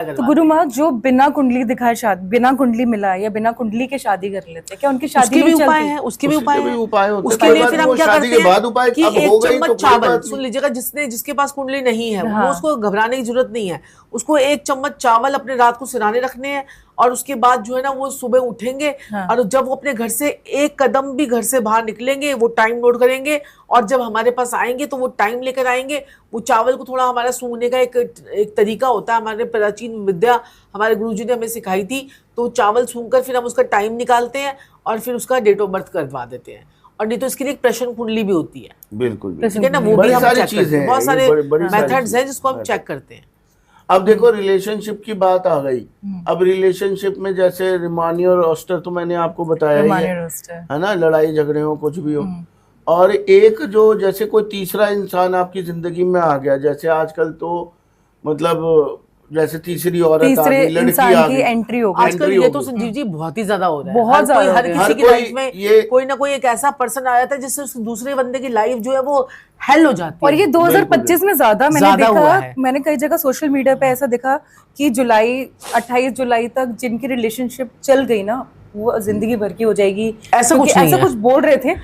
तो गुरु माँ, जो बिना कुंडली दिखाए शादी, बिना कुंडली मिला या बिना कुंडली के शादी कर लेते हैं, क्या उनकी शादी नहीं चलती? उसके भी उपाय है। उसके लिए फिर हम क्या करते हैं कि एक चम्मच चावल, सुन लीजिएगा, जिसके पास कुंडली नहीं है वो, उसको घबराने की जरूरत नहीं है। उसको एक चम्मच चावल अपने रात को सिराने रखने हैं, और उसके बाद जो है ना वो सुबह उठेंगे, और जब वो अपने घर से एक कदम भी घर से बाहर निकलेंगे वो टाइम नोट करेंगे, और जब हमारे पास आएंगे तो वो टाइम लेकर आएंगे। वो चावल को थोड़ा हमारा सूंघने का एक तरीका होता है, हमारे प्राचीन विद्या हमारे गुरुजी ने हमें सिखाई थी। तो चावल सूंघकर फिर हम उसका टाइम निकालते हैं और फिर उसका डेट ऑफ बर्थ करवा देते हैं। और नहीं तो इसके लिए एक प्रश्न कुंडली भी होती है, बिल्कुल, ठीक है ना, वो भी हम चेक करते हैं। बहुत सारे मेथड्स हैं जिसको हम चेक करते हैं। अब देखो, रिलेशनशिप की बात आ गई। अब रिलेशनशिप में जैसे रिमानी और ऑस्टर तो मैंने आपको बताया ही है ना, लड़ाई झगड़े हो कुछ भी हो। और एक जो जैसे कोई तीसरा इंसान आपकी जिंदगी में आ गया, जैसे आजकल तो मतलब जैसे तीसरी औरत आ गई, लड़की आ गई, एंट्री हो गई। आजकल ये तो संजीव जी बहुत ही ज्यादा हो रहा है। बहुत ज्यादा, हर किसी की लाइफ में कोई ना कोई एक ऐसा पर्सन आ जाता है जिससे उस दूसरे बंदे की लाइफ जो है वो हेल हो जाती है। और ये 2025 में ज्यादा मैंने देखा, मैंने कई जगह सोशल मीडिया पे ऐसा देखा कि 28 जुलाई तक जिनकी रिलेशनशिप चल गई ना, वो जिंदगी भर की हो जाएगी, ऐसा कुछ बोल रहे थे।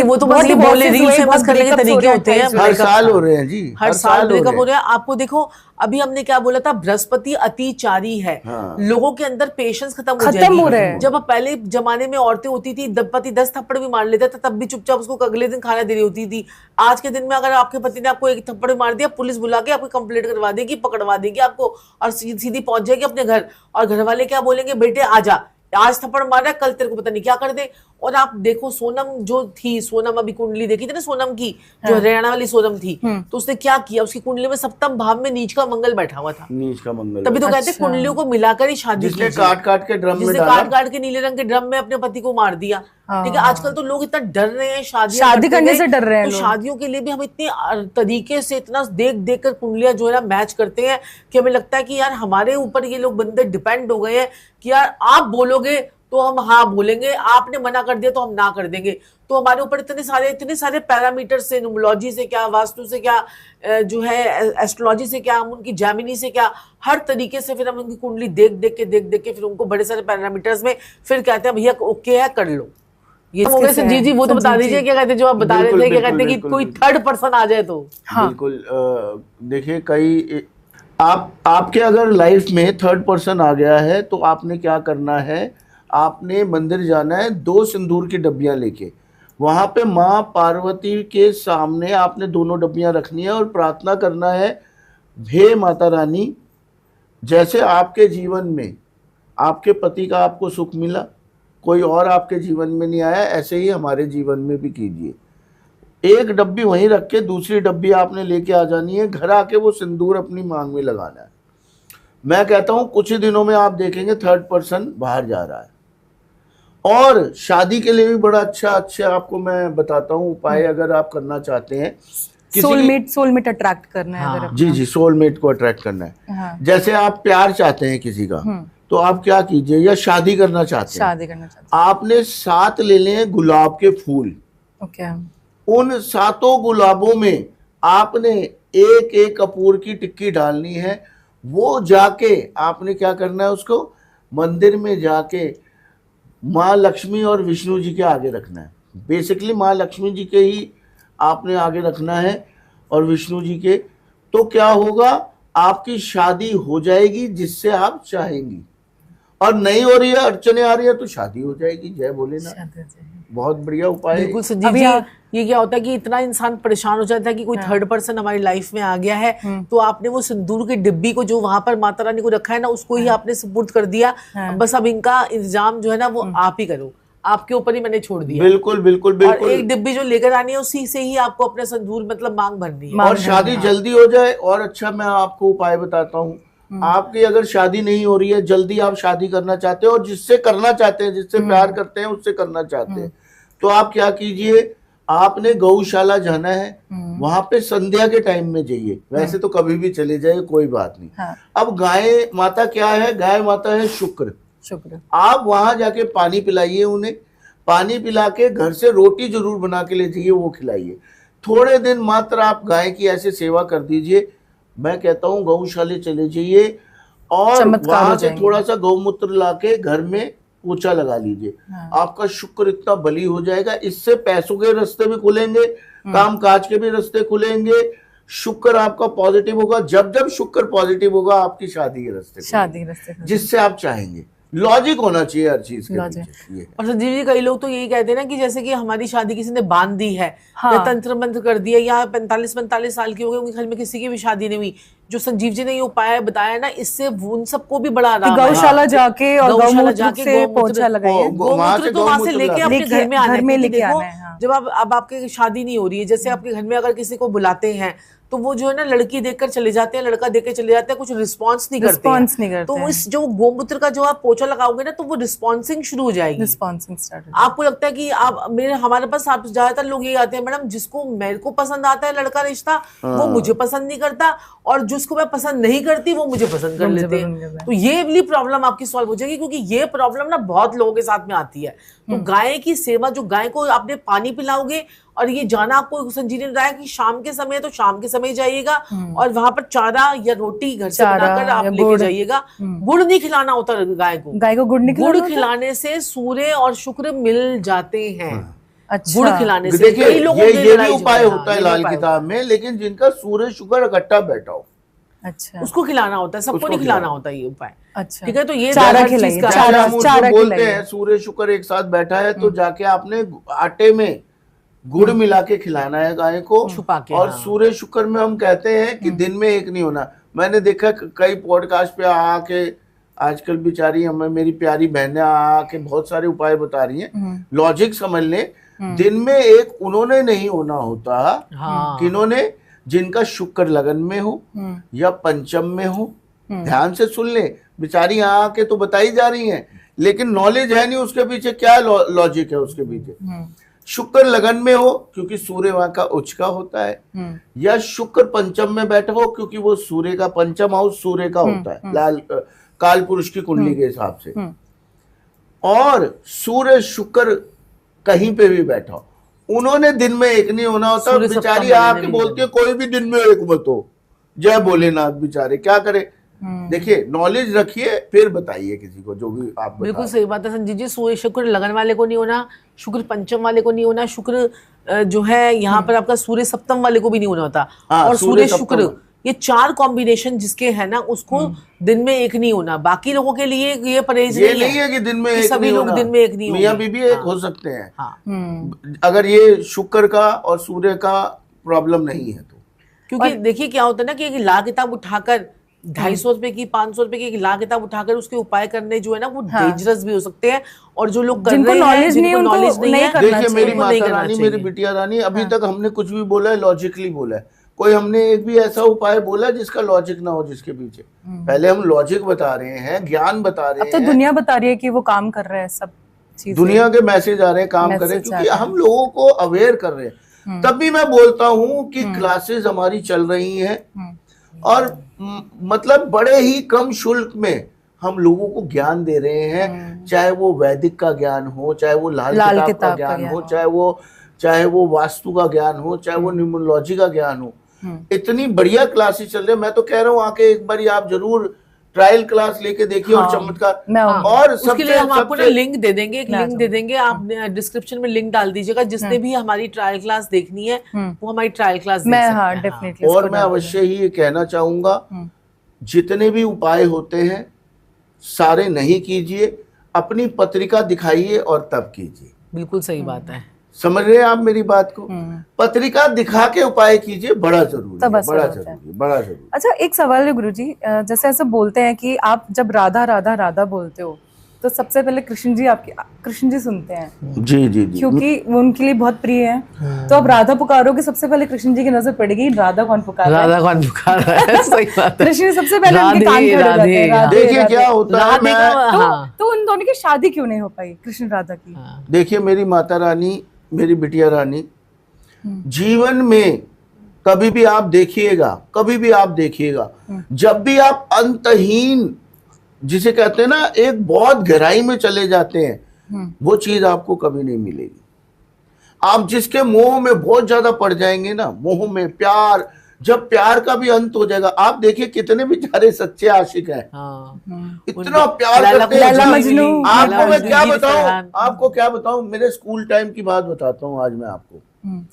वो तो बस ये बोले रील फेमस करने के तरीके होते हैं। हर साल हो रहे हैं जी, हर साल ब्रेकअप हो रहा है। आपको देखो, अभी हमने क्या बोला था, बृहस्पति अतिचारी है। लोगों के अंदर पेशेंस खत्म हो रहा है। जब पहले जमाने में औरतें होती थी, पति 10 थप्पड़ भी मार लेता था तब भी चुपचाप उसको अगले दिन खाना दे रही होती थी। आज के दिन में अगर आपके पति ने आपको एक थप्पड़ मार दिया, पुलिस बुला के आपको कंप्लेंट करवा देगी, पकड़वा देगी आपको, और सीधी पहुंच जाएगी अपने घर। और घर वाले क्या बोलेंगे, बेटे आजा, आज थप्पड़ मारा, कल तेरे को पता नहीं क्या कर दे। और आप देखो, सोनम जो थी, सोनम अभी कुंडली देखी थी ना सोनम की, जो हरियाणा वाली सोनम थी, तो उसने क्या किया, उसकी कुंडली में सप्तम भाव में नीच का मंगल बैठा हुआ था। नीच का मंगल, तभी तो कहते हैं कुंडलियों को मिलाकर ही शादी, जिसने काट के ड्रम में डाला, काट के नीले रंग के ड्रम में अपने पति को मार दिया। ठीक है, आजकल तो लोग इतना डर रहे हैं शादी करने से, डर रहे हैं तो शादियों के लिए भी हम इतने तरीके से इतना देख कर कुंडलियां जो है ना मैच करते हैं कि हमें लगता है कि यार हमारे ऊपर ये लोग बंदे डिपेंड हो गए हैं कि यार आप बोलोगे तो हम हाँ बोलेंगे, आपने मना कर दिया तो हम ना कर देंगे। तो हमारे ऊपर इतने सारे पैरामीटर से, न्यूमरोलॉजी से क्या, वास्तु से क्या, जो है एस्ट्रोलॉजी से क्या, हम उनकी जैमिनी से क्या, हर तरीके से फिर हम उनकी कुंडली देख के फिर उनको बड़े सारे पैरामीटर्स में फिर कहते हैं भैया ओके है, कर लो। ये हो गए जी, वो तो बता दीजिए क्या कहते हैं, जो आप बता रहे थे, क्या कहते हैं कि कोई थर्ड पर्सन आ जाए तो। बिल्कुल, देखिए कई आपके अगर लाइफ में थर्ड पर्सन आ गया है तो आपने क्या करना है, आपने मंदिर जाना है, 2 सिंदूर की डब्बियां लेके, वहां पे माँ पार्वती के सामने आपने दोनों डब्बियां रखनी है और प्रार्थना करना है, हे माता रानी, जैसे आपके जीवन में आपके पति का आपको सुख मिला, कोई और आपके जीवन में नहीं आया, ऐसे ही हमारे जीवन में भी कीजिए। एक डब्बी वहीं रख के दूसरी डब्बी आपने लेके आ जानी है, घर आके वो सिंदूर अपनी मांग में लगाना है। मैं कहता हूं कुछ ही दिनों में आप देखेंगे थर्ड पर्सन बाहर जा रहा है। और शादी के लिए भी बड़ा अच्छा आपको मैं बताता हूँ उपाय, अगर आप करना चाहते हैं, सोलमेट अट्रैक्ट करना है। अगर जी सोलमेट को अट्रैक्ट करना है। जैसे आप प्यार चाहते हैं किसी का, तो आप क्या कीजिए, या शादी करना चाहते हैं, आपने 7 ले लें गुलाब के फूल। उन 7 गुलाबों में आपने एक कपूर की टिक्की डालनी है। वो जाके आपने क्या करना है, उसको मंदिर में जाके माँ लक्ष्मी और विष्णु जी के आगे रखना है। बेसिकली माँ लक्ष्मी जी के ही आपने आगे रखना है और विष्णु जी के। तो क्या होगा, आपकी शादी हो जाएगी जिससे आप चाहेंगी, और नहीं हो रही है, अड़चने आ रही है, तो शादी हो जाएगी। जय भोलेनाथ, बहुत बढ़िया उपाय। बिल्कुल संजीव जी, ये क्या होता है कि इतना इंसान परेशान हो जाता है कि कोई थर्ड पर्सन हमारी लाइफ में आ गया है, तो आपने वो सिंदूर की डिब्बी को जो वहां पर माता रानी को रखा है ना, उसको ही आपने सुपुर्द कर दिया। बस अब इनका इंतजाम जो है ना वो आप ही करो, आपके ऊपर ही मैंने छोड़ दिया। बिल्कुल। और एक डिब्बी जो लेकर आनी है उसी से ही आपको अपना सिंदूर मतलब मांग भरनी है, और शादी जल्दी हो जाए। और अच्छा, मैं आपको उपाय बताता हूँ। आपकी अगर शादी नहीं हो रही है, जल्दी आप शादी करना चाहते हो और जिससे करना चाहते हैं, जिससे प्यार करते हैं, उससे करना चाहते हैं, तो आप क्या कीजिए, आपने गौशाला जाना है, वहां पे संध्या के टाइम में जाइए। वैसे तो कभी भी चले जाइए, कोई बात नहीं। अब गाय माता क्या है, गाय माता है शुक्र। आप वहां जाके पानी पिलाइए उन्हें, पानी पिला के घर से रोटी जरूर बना के ले जाइए, वो खिलाइए। थोड़े दिन मात्र आप गाय की ऐसे सेवा कर दीजिए। मैं कहता हूँ गौशाले चले जाइए और वहां से थोड़ा सा गौमूत्र लाके घर में पोछा लगा लीजिए। आपका शुक्र इतना बली हो जाएगा, इससे पैसों के रास्ते भी खुलेंगे, काम काज के भी रास्ते खुलेंगे, शुक्र आपका पॉजिटिव होगा। जब जब शुक्र पॉजिटिव होगा आपकी शादी के रास्ते जिससे आप चाहेंगे। लॉजिक होना चाहिए हर चीज के पीछे। और संजीव जी कई लोग तो यही कहते हैं ना कि जैसे कि हमारी शादी किसी ने बांध दी है, या तंत्र मंत्र कर दिया, या 45-45 साल की हो गई, उनके घर में किसी की भी शादी नहीं हुई, जो संजीव जी ने ये उपाय बताया ना, इससे उन सबको भी बड़ा आराम है। गौशाला जाके और गौमूत्र से पोछा लगाइए। गौमूत्र तो वहां से लेके अपने घर में आने में लेके आना है। जब अब आपके शादी नहीं हो रही है, जैसे आपके घर में अगर किसी को बुलाते हैं तो वो जो है ना लड़की देखकर चले जाते हैं, लड़का देख के चले जाते हैं, कुछ रिस्पॉन्स नहीं करते। तो इस जो गोमूत्र का जो आप पोछा लगाओगे ना तो वो रिस्पॉन्सिंग शुरू हो जाएगी। रिस्पॉन्सिंग स्टार्ट। आपको लगता है कि आप हमारे पास आप ज्यादातर लोग ये आते हैं, मैडम जिसको मेरे को पसंद आता है लड़का रिश्ता वो मुझे पसंद नहीं करता, और जिसको मैं पसंद नहीं करती वो मुझे पसंद कर लेते हैं। तो ये वाली प्रॉब्लम आपकी सॉल्व हो जाएगी, क्योंकि ये प्रॉब्लम ना बहुत लोगों के साथ में आती है। तो गाय की सेवा, जो गाय को आपने पानी पिलाओगे, और ये जाना आपको संजीव ने बताया कि शाम के समय तो शाम के समय जाइएगा, और वहां पर चारा या रोटी घर से बनाकर आप लेके जाइएगा। गुड़ नहीं खिलाना होता गाय को गुड़ नहीं खिलाना। गुड़ खिलाने से सूर्य और शुक्र मिल जाते हैं। अच्छा। गुड़ खिलाने से कई लोगों ये भी उपाय होता है लाल किताब में, लेकिन जिनका सूर्य शुक्र इकट्ठा बैठा हो, अच्छा, उसको खिलाना होता है, सबको नहीं खिलाना होता ये उपाय। अच्छा, ठीक है। तो ये चारा बोलते हैं, सूर्य शुक्र एक साथ बैठा है तो जाके आपने आटे में गुड़ मिला के खिलाना है गाय को, छुपा के। और सूर्य शुक्र में हम कहते हैं कि दिन में एक नहीं होना। मैंने देखा कई पॉडकास्ट पे आके आजकल बेचारी हमें मेरी प्यारी बहनें आके बहुत सारे उपाय बता रही हैं। लॉजिक समझ लें, दिन में एक उन्होंने नहीं होना होता। किन्होंने? जिनका शुक्र लगन में हो या पंचम में हो। ध्यान से सुन ले, बेचारी आके तो बताई जा रही हैं, लेकिन नॉलेज है नहीं उसके पीछे क्या लॉजिक है उसके पीछे। शुक्र लगन में हो क्योंकि सूर्य वहां का उच्च का होता है, या शुक्र पंचम में बैठा हो क्योंकि वो सूर्य का पंचम हाउस सूर्य का होता है, लाल काल पुरुष की कुंडली के हिसाब से। और सूर्य शुक्र कहीं पे भी बैठा हो, उन्होंने दिन में एक नहीं होना होता। बेचारी आके बोलती है कोई भी दिन में एक मत हो, जय भोलेनाथ। बेचारे क्या करे? देखिए, नॉलेज रखिए फिर बताइए किसी को जो भी आप। बिल्कुल सही बात है संजीव जी। सूर्य शुक्र लगन वाले को नहीं होना, शुक्र पंचम वाले को नहीं होना, शुक्र जो है यहाँ पर आपका सूर्य सप्तम वाले को भी नहीं होना होता। और सूर्य शुक्र ये 4 कॉम्बिनेशन जिसके है ना, उसको दिन में एक नहीं होना। बाकी लोगों के लिए ये परहेज नहीं है कि दिन में एक सभी लोग दिन में एक नहीं होंगे। मियां बीबी एक हो सकते हैं अगर ये शुक्र का और सूर्य का प्रॉब्लम नहीं है तो। क्योंकि देखिए क्या होता है ना कि ला किताब उठाकर 250 रुपए की 500 रुपए की ला किताब उठाकर उसके उपाय करने जो है ना वो डेंजरस भी हो सकते हैं। और जो लोग जिनको नॉलेज नहीं है, देखिए मेरी माता रानी, मेरी बिटिया रानी, अभी तक हमने कुछ भी बोला है लॉजिकली बोला है। कोई हमने एक भी ऐसा उपाय बोला जिसका लॉजिक ना हो जिसके पीछे। पहले हम लॉजिक बता रहे हैं, ज्ञान बता रहे हैं। अब तो दुनिया बता रही है कि वो काम कर रहे हैं, सब चीजें दुनिया के मैसेज आ रहे हैं, काम कर रहे हैं, क्योंकि हम लोगों को अवेयर कर रहे हैं। तब भी मैं बोलता हूँ कि क्लासेस हमारी चल रही हैं और मतलब बड़े ही कम शुल्क में हम लोगों को ज्ञान दे रहे हैं। चाहे वो वैदिक का ज्ञान हो, चाहे वो लाल किताब का ज्ञान हो, चाहे वो वास्तु का ज्ञान हो, चाहे वो न्यूमरोलॉजी का ज्ञान हो। इतनी बढ़िया क्लासेस चल रहे हैं। मैं तो कह रहा हूँ आके एक बार आप जरूर ट्रायल क्लास लेके देखिए। और चमत्कार। और उसके लिए हम आपको लिंक दे देंगे, एक लिंक दे देंगे, आप डिस्क्रिप्शन में लिंक डाल दीजिएगा। जिसने भी हमारी ट्रायल क्लास देखनी है वो हमारी ट्रायल क्लास देख सकते हैं। और मैं अवश्य ही ये कहना चाहूंगा, जितने भी उपाय होते हैं सारे नहीं कीजिए, अपनी पत्रिका दिखाइए और तब कीजिए। बिल्कुल सही बात है। समझ रहे हैं आप मेरी बात को? पत्रिका दिखा के उपाय कीजिए, बड़ा जरूरी है, बड़ा जरूरी। अच्छा, एक सवाल है गुरुजी, जैसे ऐसे बोलते हैं कि आप जब राधा राधा राधा बोलते हो तो सबसे पहले कृष्ण जी सुनते हैं। जी, क्योंकि वो उनके लिए बहुत प्रिय है। तो अब राधा पुकारोगे, सबसे पहले कृष्ण जी की नजर पड़ेगी, राधा कौन पुकार रहा है। सही बात है। कृष्ण सबसे पहले उनके कान खड़े हो जाते हैं। देखिए क्या होता है, तो उन दोनों की शादी क्यों नहीं हो पाई कृष्ण राधा की? देखिए मेरी माता रानी, मेरी बिटिया रानी, जीवन में कभी भी आप देखिएगा, जब भी आप अंतहीन जिसे कहते हैं ना, एक बहुत गहराई में चले जाते हैं, वो चीज आपको कभी नहीं मिलेगी। आप जिसके मोह में बहुत ज्यादा पड़ जाएंगे ना, मोह में, प्यार जब प्यार का भी अंत हो जाएगा, आप देखिए कितने बेचारे सच्चे आशिक हैं, इतना प्यार करते हैं। आपको मैं क्या बताऊं, आपको क्या बताऊं, मेरे स्कूल टाइम की बात बताता हूं आज मैं आपको।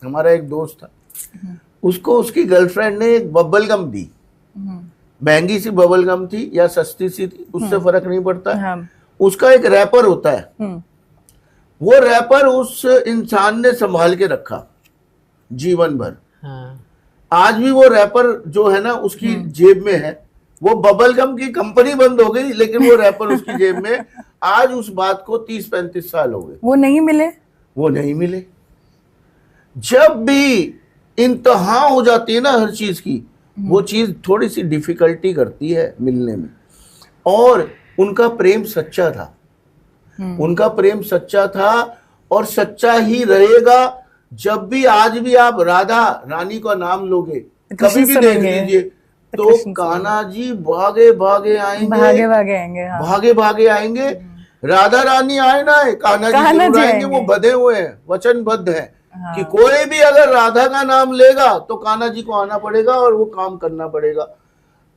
हमारा एक दोस्त था, उसको उसकी गर्लफ्रेंड ने एक बबल गम दी, महंगी सी बबल गम थी या सस्ती सी थी, उससे फर्क नहीं पड़ता। उसका एक रैपर होता है, वो रैपर उस इंसान ने संभाल के रखा जीवन भर। आज भी वो रैपर जो है ना उसकी जेब में है, वो बबल गम की कंपनी बंद हो गई लेकिन वो रैपर उसकी जेब में। आज उस बात को 30-35 साल हो गए, वो नहीं मिले। जब भी इंतहा हो जाती है ना हर चीज की, वो चीज थोड़ी सी डिफिकल्टी करती है मिलने में। और उनका प्रेम सच्चा था, उनका प्रेम सच्चा था और सच्चा ही रहेगा। जब भी आज भी आप राधा रानी का नाम लोगे, कभी भी देख लीजिए, तो कान्हा जी भागे भागे आएंगे, भागे भागे आएंगे। राधा रानी आए ना, कान्हा जी जरूर आएंगे। वो बधे हुए हैं, वचनबद्ध है कि कोई भी अगर राधा का नाम लेगा तो कान्हा जी को आना पड़ेगा और वो काम करना पड़ेगा।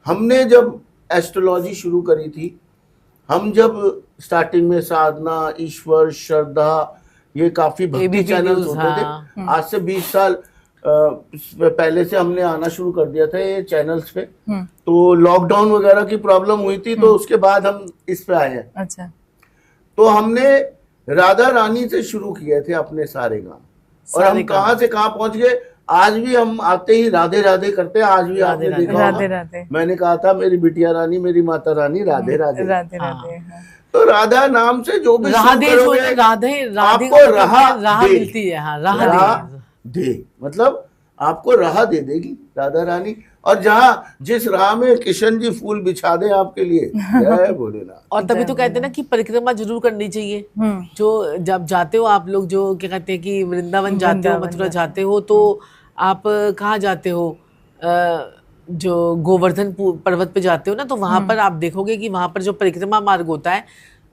हमने जब एस्ट्रोलॉजी शुरू करी थी, हम जब स्टार्टिंग में साधना, ईश्वर, श्रद्धा, ये काफी भक्ति चैनल्स होते थे। आज से 20 साल पहले से हमने आना शुरू कर दिया था ये चैनल्स पे। तो लॉकडाउन वगैरह की प्रॉब्लम हुई थी, तो उसके बाद हम इस पे आए हैं। अच्छा। तो हमने राधा रानी से शुरू किए थे अपने सारे काम, और हम कहाँ से कहाँ पहुंच गए। आज भी हम आते ही राधे राधे करते हैं। आज भी आपने देखा राधे राधे। मैंने कहा था मेरी बिटिया रानी, मेरी माता रानी, राधे राधे राधे राधे। तो राधा नाम से जो भी राधे आपको राह मिलती है। राह दे मतलब आपको राह दे देगी राधा रानी। और जहाँ जिस राह में किशन जी फूल बिछा दे आपके लिए, जय भोलेनाथ। और तभी तो कहते हैं ना कि परिक्रमा जरूर करनी चाहिए। जो जब जाते हो आप लोग, जो क्या कहते हैं कि वृंदावन जाते हो, मथुरा जाते हो, तो आप कहाँ जाते हो, जो गोवर्धन पर्वत पे जाते हो ना, तो वहां पर आप देखोगे कि वहां पर जो परिक्रमा मार्ग होता है,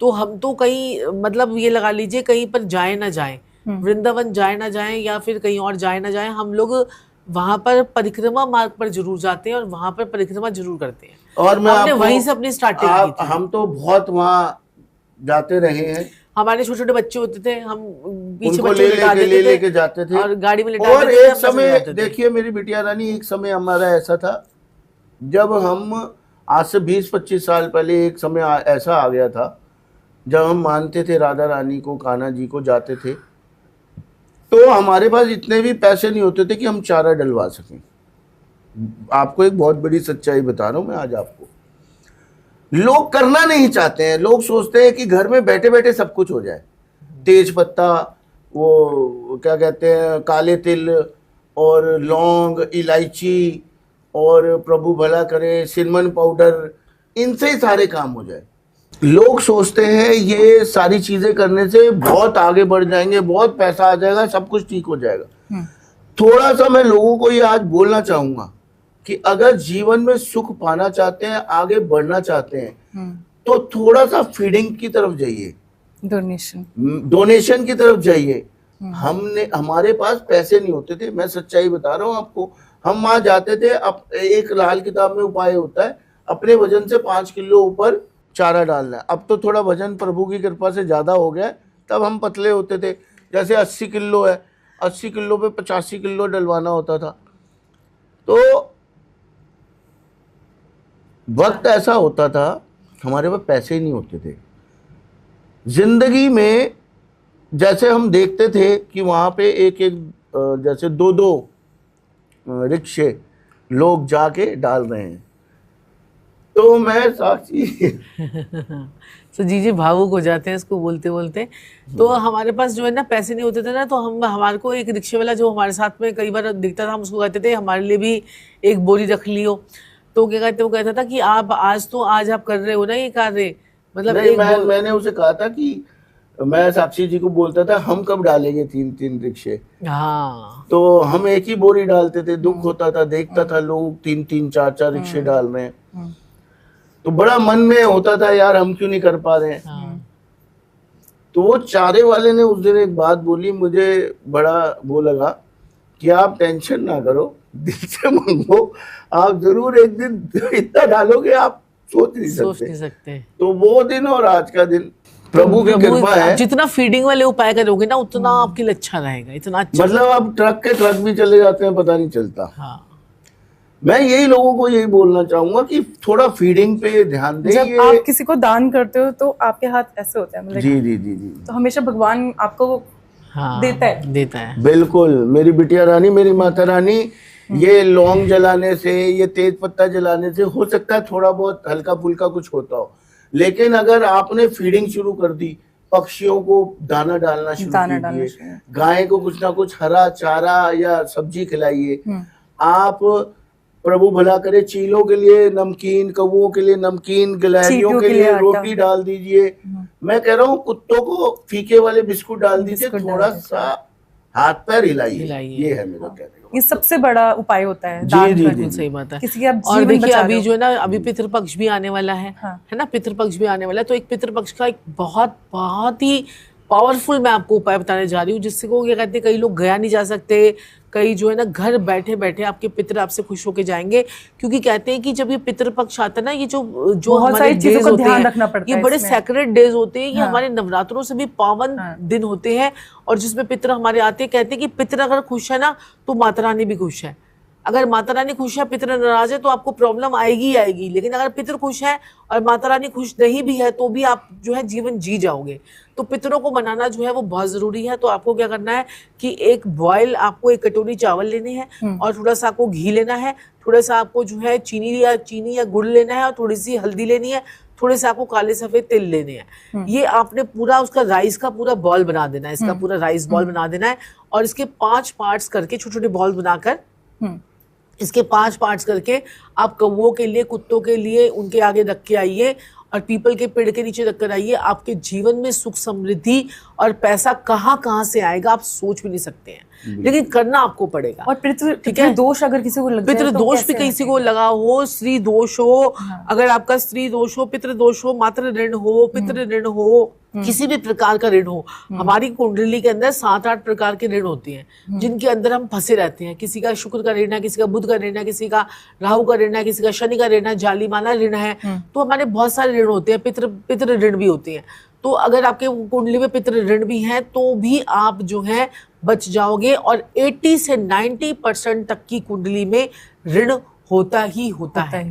तो हम तो कहीं मतलब ये लगा लीजिए कहीं पर जाए ना जाए, वृंदावन जाए ना जाए या फिर कहीं और जाए ना जाए, हम लोग वहां पर परिक्रमा मार्ग पर जरूर जाते हैं और वहां पर परिक्रमा जरूर करते हैं। और मैं वहीं से अपनी स्टार्टिंग की थी। हम तो बहुत वहां जाते रहे हैं। हमारे छोटे छोटे बच्चे होते थे, हम पीछे ले लेके जाते थे और गाड़ी में और एक समय देखिए मेरी बिटिया रानी, एक समय हमारा ऐसा था जब हम आज से 20-25 साल पहले, एक समय ऐसा आ गया था जब हम मानते थे राधा रानी को, कान्हा जी को, जाते थे, तो हमारे पास इतने भी पैसे नहीं होते थे कि हम चारा डलवा सकें। आपको एक बहुत बड़ी सच्चाई बता रहा हूं मैं आज आपको। लोग करना नहीं चाहते हैं, लोग सोचते हैं कि घर में बैठे बैठे सब कुछ हो जाए। तेज पत्ता, वो क्या कहते हैं, काले तिल और लौंग, इलायची और प्रभु भला करे सिनमन पाउडर, इनसे ही सारे काम हो जाए। लोग सोचते हैं ये सारी चीजें करने से बहुत आगे बढ़ जाएंगे, बहुत पैसा आ जाएगा, सब कुछ ठीक हो जाएगा। थोड़ा सा मैं लोगों को ये आज बोलना चाहूंगा कि अगर जीवन में सुख पाना चाहते हैं, आगे बढ़ना चाहते हैं, तो थोड़ा सा फीडिंग की तरफ जाइए, डोनेशन की तरफ जाइए। हमारे पास पैसे नहीं होते थे, मैं सच्चाई बता रहा हूँ आपको। हम वहां जाते थे, अब एक लाल किताब में उपाय होता है, अपने वजन से 5 किलो ऊपर चारा डालना है। अब तो थोड़ा वजन प्रभु की कृपा से ज्यादा हो गया, तब हम पतले होते थे। जैसे 80 किलो है, 80 किलो पे 85 किलो डलवाना होता था। तो वक्त ऐसा होता था, हमारे पास पैसे ही नहीं होते थे। जिंदगी में जैसे हम देखते थे कि वहां पे एक जैसे 2-2 रिक्शे लोग जाके डाल रहे हैं, तो मैं साक्षी तो जी भावुक हो जाते हैं इसको बोलते बोलते। तो हमारे पास जो है ना पैसे नहीं होते थे ना, तो हमारे को एक रिक्शे वाला जो हमारे साथ में कई बार दिखता था, हम उसको कहते थे हमारे लिए भी एक बोरी रख लियो। तो क्या कहते, वो कहता था कि आप आज आप कर रहे हो ना ये कार्य, मतलब मैंने उसे कहा था कि मैं साक्षी जी को बोलता था हम कब डालेंगे 3-3 रिक्शे। हाँ, तो हम एक ही बोरी डालते थे। दुख होता था, देखता था लोग 3-3 4-4 रिक्शे डाल रहे हैं, तो बड़ा मन में होता था यार हम क्यों नहीं कर पा रहे हैं। तो वो चारे वाले ने उस दिन एक बात बोली, मुझे बड़ा वो लगा कि आप टेंशन ना करो, दिल से मांगो, आप जरूर एक दिन इतना डालोगे आप सोच नहीं सकते। तो वो दिन और आज का दिन प्रभु की कृपा है। जितना फीडिंग वाले उपाय करोगे ना उतना आपके लिए अच्छा रहेगा, इतना अच्छा। मतलब अब ट्रक के ट्रक भी चले जाते हैं, पता नहीं चलता। हाँ। मैं यही लोगों को यही बोलना चाहूंगा कि थोड़ा फीडिंग पे ध्यान दें। जब आप किसी को दान करते हो तो आपके हाथ ऐसे होते हैं, मतलब जी जी जी जी, तो हमेशा भगवान आपको देता है। बिल्कुल। मेरी बिटिया रानी, मेरी माता रानी, ये लौंग जलाने से, ये तेज पत्ता जलाने से हो सकता है थोड़ा बहुत हल्का फुल्का कुछ होता हो, लेकिन अगर आपने फीडिंग शुरू कर दी, पक्षियों को दाना डालना शुरू कीजिए, गाय को कुछ ना कुछ हरा चारा या सब्जी खिलाइए, आप प्रभु भला करे चीलों के लिए नमकीन, कौओं के लिए नमकीन, गिलहरियों के लिए रोटी डाल दीजिए। मैं कह रहा हूँ कुत्तों को फीके वाले बिस्कुट डाल दीजिए, थोड़ा सा हाथ पैर हिलाइए। ये है मेरा कहने का। ये सबसे बड़ा उपाय होता है। जी जी जी, सही बात है। किसी की आप और देखिए अभी जो है ना, अभी पितृपक्ष भी आने वाला है ना, पितृपक्ष भी आने वाला है। तो एक पितृपक्ष का एक बहुत ही पावरफुल मैं आपको उपाय बताने जा रही हूँ, जिससे को क्या कहते हैं, कई लोग गया नहीं जा सकते, कई जो है ना घर बैठे बैठे आपके पितर आपसे खुश होके जाएंगे, क्योंकि कहते हैं कि जब ये पितृपक्ष आता है ना, ये जो हमारे डेज होते हैं, ये बड़े सैक्रेड डेज होते हैं, ये हमारे नवरात्रों से भी पावन दिन होते हैं, और जिसमें पितर हमारे आते हैं। कहते हैं कि पितर अगर खुश है ना तो माता रानी भी खुश है। अगर माता रानी खुश है, पितर नाराज है, तो आपको प्रॉब्लम आएगी ही आएगी। लेकिन अगर पितर खुश है और माता रानी खुश नहीं भी है तो भी आप जो है जीवन जी जाओगे। तो पितरों को मनाना जो है वो बहुत जरूरी है। तो आपको क्या करना है कि आपको एक कटोरी चावल लेने हैं, और थोड़ा सा आपको घी लेना है, थोड़ा सा आपको जो है चीनी या गुड़ लेना है, और थोड़ी सी हल्दी लेनी है, थोड़े से आपको काले सफेद तिल लेने हैं। ये आपने पूरा उसका राइस का पूरा बॉल बना देना है, इसका पूरा राइस बॉल बना देना है, और इसके 5 पार्ट्स करके, छोटे छोटे बॉल बनाकर इसके 5 पार्ट्स करके आप कौवों के लिए, कुत्तों के लिए उनके आगे रख के आइए, और पीपल के पेड़ के नीचे रखकर आइए। आपके जीवन में सुख समृद्धि और पैसा कहाँ से आएगा आप सोच भी नहीं सकते हैं, लेकिन करना आपको पड़ेगा। और पितृ दोष अगर किसी को लग जाए, पितृ दोष भी किसी को लगा हो, स्त्री दोष हो, अगर आपका स्त्री दोष हो, पितृ दोष हो, मातृ ऋण हो, पितृ ऋण हो, किसी भी प्रकार का ऋण हो, हमारी कुंडली के अंदर 7-8 प्रकार के ऋण होते हैं जिनके अंदर हम फंसे रहते हैं। किसी का शुक्र का ऋण है, किसी का बुध का ऋण है, किसी का राहु का ऋण है, किसी का शनि का ऋण है, जालीमाला ऋण है। तो हमारे बहुत सारे ऋण होते हैं, पितृ ऋण भी होते हैं। तो अगर आपके कुंडली में पितृ ऋण भी है तो भी आप जो है बच जाओगे, और 80 से 90% तक की कुंडली में ऋण होता ही होता है।